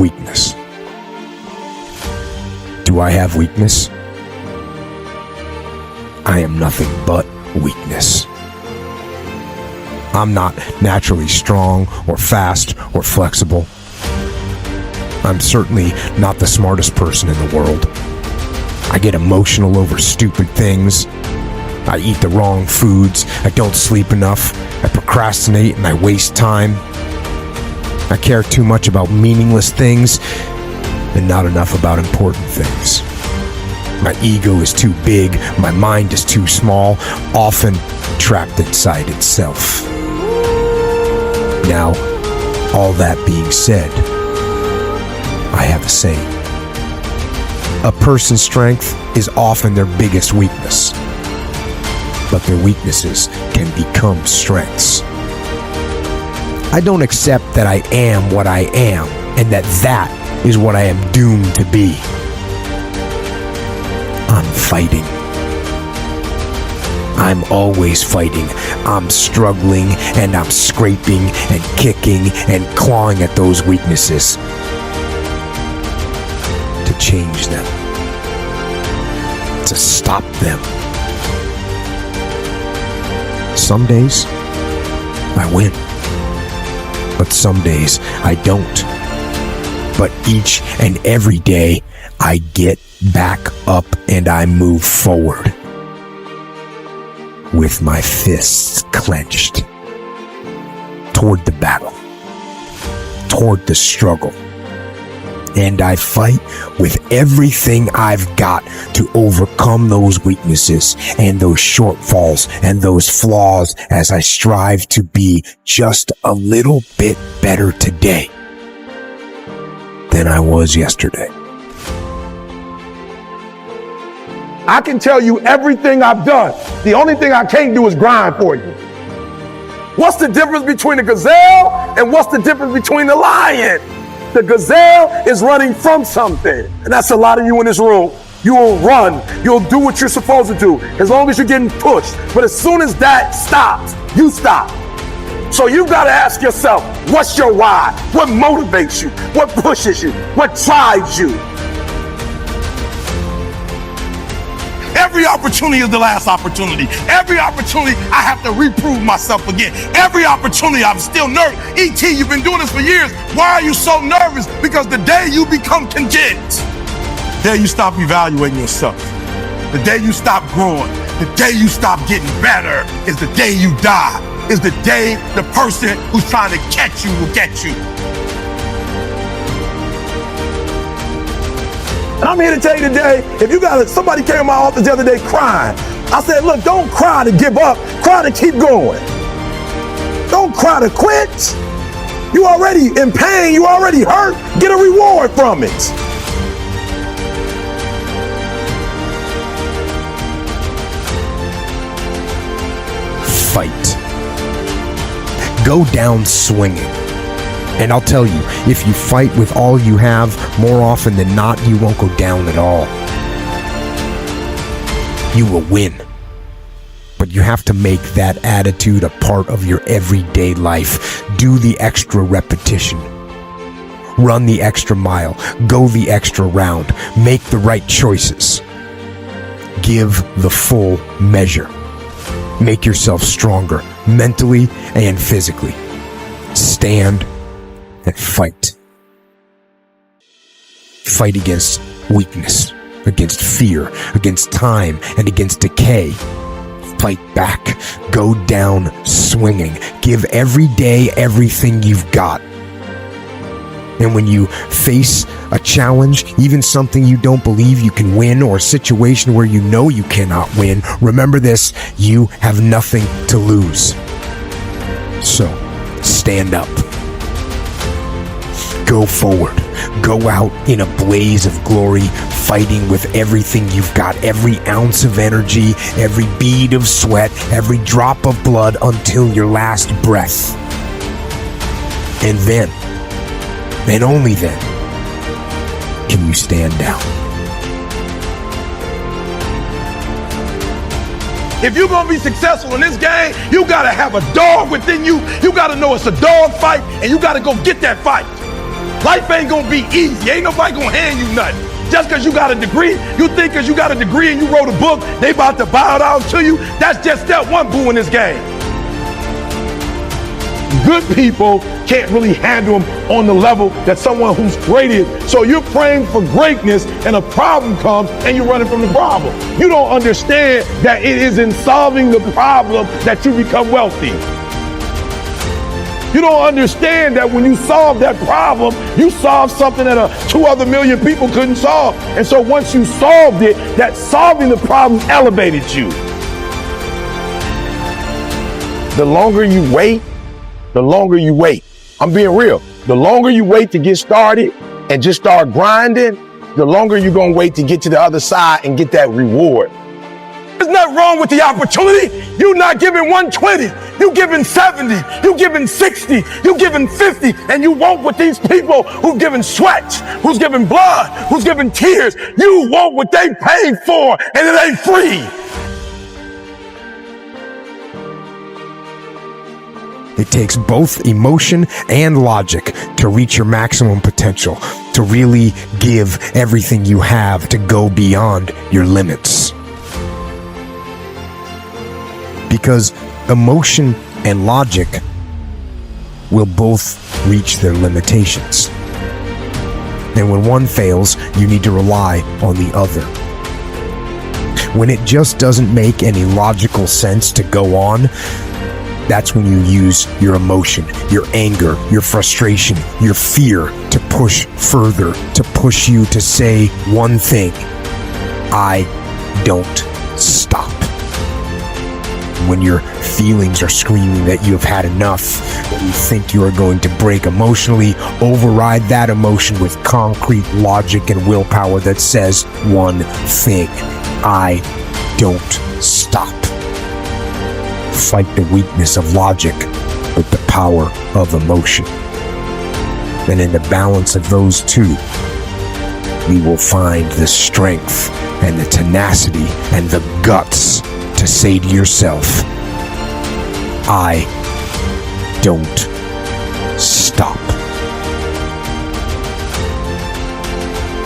weakness. Do I have weakness? I am nothing but weakness. I'm not naturally strong or fast or flexible. I'm certainly not the smartest person in the world. I get emotional over stupid things. I eat the wrong foods. I don't sleep enough. I procrastinate and I waste time. I care too much about meaningless things and not enough about important things. My ego is too big. My mind is too small, often trapped inside itself. Now, all that being said, I have a saying. A person's strength is often their biggest weakness, but their weaknesses can become strengths. I don't accept that I am what I am and that is what I am doomed to be. I'm fighting. I'm always fighting. I'm struggling and I'm scraping and kicking and clawing at those weaknesses to change them, to stop them. Some days I win, but some days I don't. But each and every day I get back up and I move forward with my fists clenched toward the battle, toward the struggle. And I fight with everything I've got to overcome those weaknesses and those shortfalls and those flaws as I strive to be just a little bit better today than I was yesterday. I can tell you everything I've done. The only thing I can't do is grind for you. What's the difference between a gazelle and what's the difference between the lion? The gazelle is running from something. And that's a lot of you in this room. You will run. You'll do what you're supposed to do as long as you're getting pushed. But as soon as that stops, you stop. So you've got to ask yourself, what's your why? What motivates you? What pushes you? What drives you? Every opportunity is the last opportunity. Every opportunity, I have to reprove myself again. Every opportunity, I'm still nervous. E.T., you've been doing this for years. Why are you so nervous? Because the day you become content, the day you stop evaluating yourself, the day you stop growing, the day you stop getting better is the day you die. Is the day the person who's trying to catch you will get you. And I'm here to tell you today, if you got somebody came to my office the other day crying. I said, look, don't cry to give up, cry to keep going. Don't cry to quit. You already in pain, you already hurt, get a reward from it. Fight. Go down swinging. And I'll tell you, if you fight with all you have, more often than not, you won't go down at all. You will win. But you have to make that attitude a part of your everyday life. Do the extra repetition. Run the extra mile. Go the extra round. Make the right choices. Give the full measure. Make yourself stronger, mentally and physically. Stand and fight. Fight against weakness, against fear, against time, and against decay. Fight back. Go down swinging. Give every day everything you've got. And when you face a challenge, even something you don't believe you can win, or a situation where you know you cannot win, remember this: you have nothing to lose. So, stand up. Go forward. Go out in a blaze of glory, fighting with everything you've got, every ounce of energy, every bead of sweat, every drop of blood until your last breath. And then, and only then, can you stand down. If you're going to be successful in this game, you got to have a dog within you. You got to know it's a dog fight, and you got to go get that fight. Life ain't gonna be easy. Ain't nobody gonna hand you nothing. Just because you got a degree, you think because you got a degree and you wrote a book, they about to bow down to you. That's just step one, boo, in this game. Good people can't really handle them on the level that someone who's great is. So you're praying for greatness and a problem comes and you're running from the problem. You don't understand that it is in solving the problem that you become wealthy. You don't understand that when you solve that problem, you solve something that 2 other million people couldn't solve. And so once you solved it, that solving the problem elevated you. The longer you wait, I'm being real. The longer you wait to get started and just start grinding, the longer you're gonna wait to get to the other side and get that reward. There's nothing wrong with the opportunity. You're not giving 120, you're giving 70, you're giving 60, you're giving 50, and you want what these people who've given sweat, who's given blood, who's given tears, you want what they paid for, and it ain't free. It takes both emotion and logic to reach your maximum potential, to really give everything you have, to go beyond your limits. Because emotion and logic will both reach their limitations. And when one fails, you need to rely on the other. When it just doesn't make any logical sense to go on, that's when you use your emotion, your anger, your frustration, your fear to push further, to push you to say one thing: I don't stop. When your feelings are screaming that you have had enough, that you think you are going to break emotionally, override that emotion with concrete logic and willpower that says one thing: I don't stop. Fight the weakness of logic with the power of emotion. And in the balance of those two, we will find the strength and the tenacity and the guts to say to yourself, I don't stop.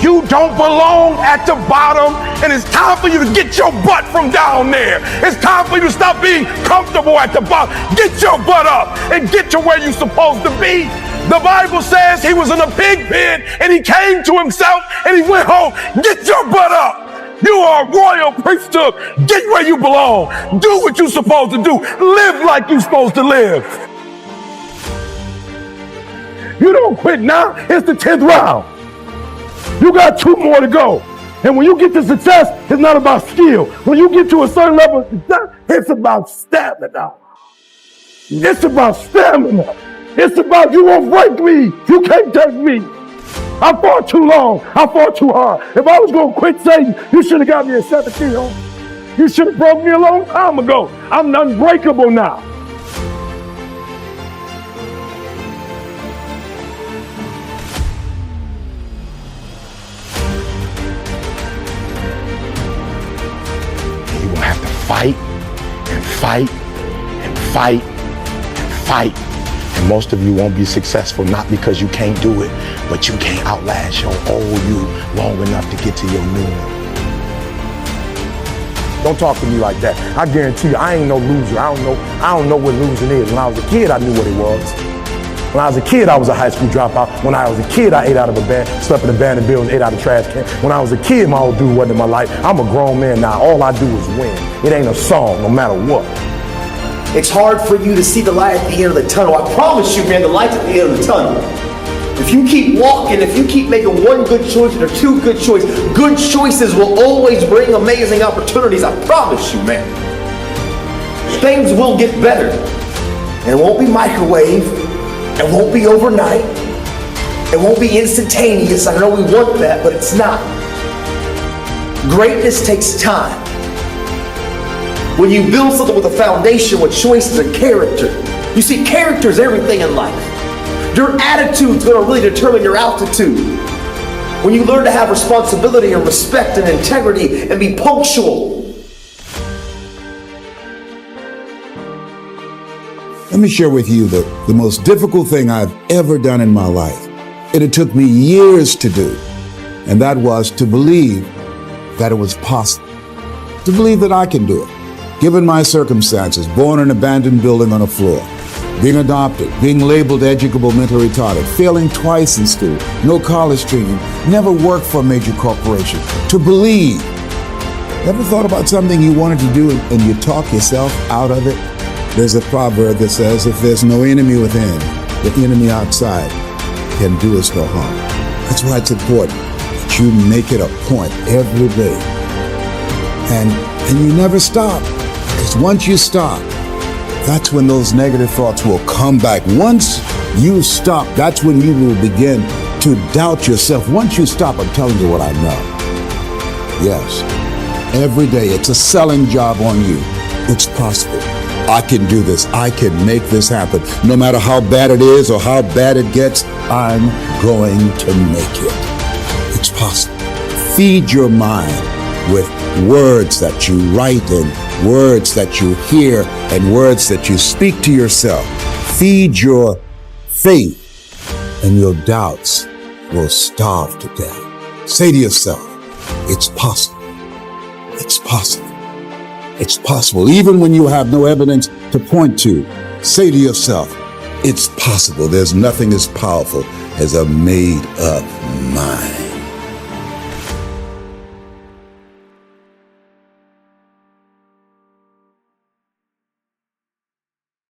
You don't belong at the bottom, and it's time for you to get your butt from down there. It's time for you to stop being comfortable at the bottom. Get your butt up and get to where you're supposed to be. The Bible says he was in a pig pen and he came to himself and he went home. Get your butt up. You are a royal priesthood. Get where you belong. Do what you're supposed to do. Live like you're supposed to live. You don't quit now. It's the 10th round. You got 2 more to go. And when you get to success, it's not about skill. When you get to a certain level of success, it's about stamina. It's about stamina. It's about you won't break me. You can't take me. I fought too long. I fought too hard. If I was going to quit Satan, you should have got me at 17. You should have broke me a long time ago. I'm unbreakable now. You're going to have to fight and fight and fight and fight. And most of you won't be successful, not because you can't do it, but you can't outlast your old you long enough to get to your new one. Don't talk to me like that. I guarantee you, I ain't no loser. I don't know what losing is. When I was a kid, I knew what it was. When I was a kid, I was a high school dropout. When I was a kid, I ate out of a band, slept in a abandoned building, ate out of a trash can. When I was a kid, my old dude wasn't in my life. I'm a grown man now. All I do is win. It ain't a song, no matter what. It's hard for you to see the light at the end of the tunnel. I promise you, man, the light's at the end of the tunnel. If you keep walking, if you keep making one good choice or 2 good choices, good choices will always bring amazing opportunities. I promise you, man. Things will get better. And it won't be microwave. It won't be overnight. It won't be instantaneous. I know we want that, but it's not. Greatness takes time. When you build something with a foundation, with choices and character. You see, character is everything in life. Your attitude's going to really determine your altitude. When you learn to have responsibility and respect and integrity and be punctual. Let me share with you the most difficult thing I've ever done in my life. And it took me years to do. And that was to believe that it was possible. To believe that I can do it. Given my circumstances, born in an abandoned building on a floor, being adopted, being labeled educable, mentally retarded, failing twice in school, no college training, never worked for a major corporation. To believe. Ever thought about something you wanted to do and you talk yourself out of it? There's a proverb that says, if there's no enemy within, the enemy outside can do us no harm. That's why it's important that you make it a point every day. And you never stop. Because once you stop, that's when those negative thoughts will come back. Once you stop, that's when you will begin to doubt yourself. Once you stop, I'm telling you what I know. Yes, every day it's a selling job on you. It's possible. I can do this. I can make this happen. No matter how bad it is or how bad it gets, I'm going to make it. It's possible. Feed your mind with words that you write and words that you hear and words that you speak to yourself. Feed your faith and your doubts will starve to death. Say to yourself, it's possible. It's possible. It's possible. Even when you have no evidence to point to, say to yourself, it's possible. There's nothing as powerful as a made-up mind.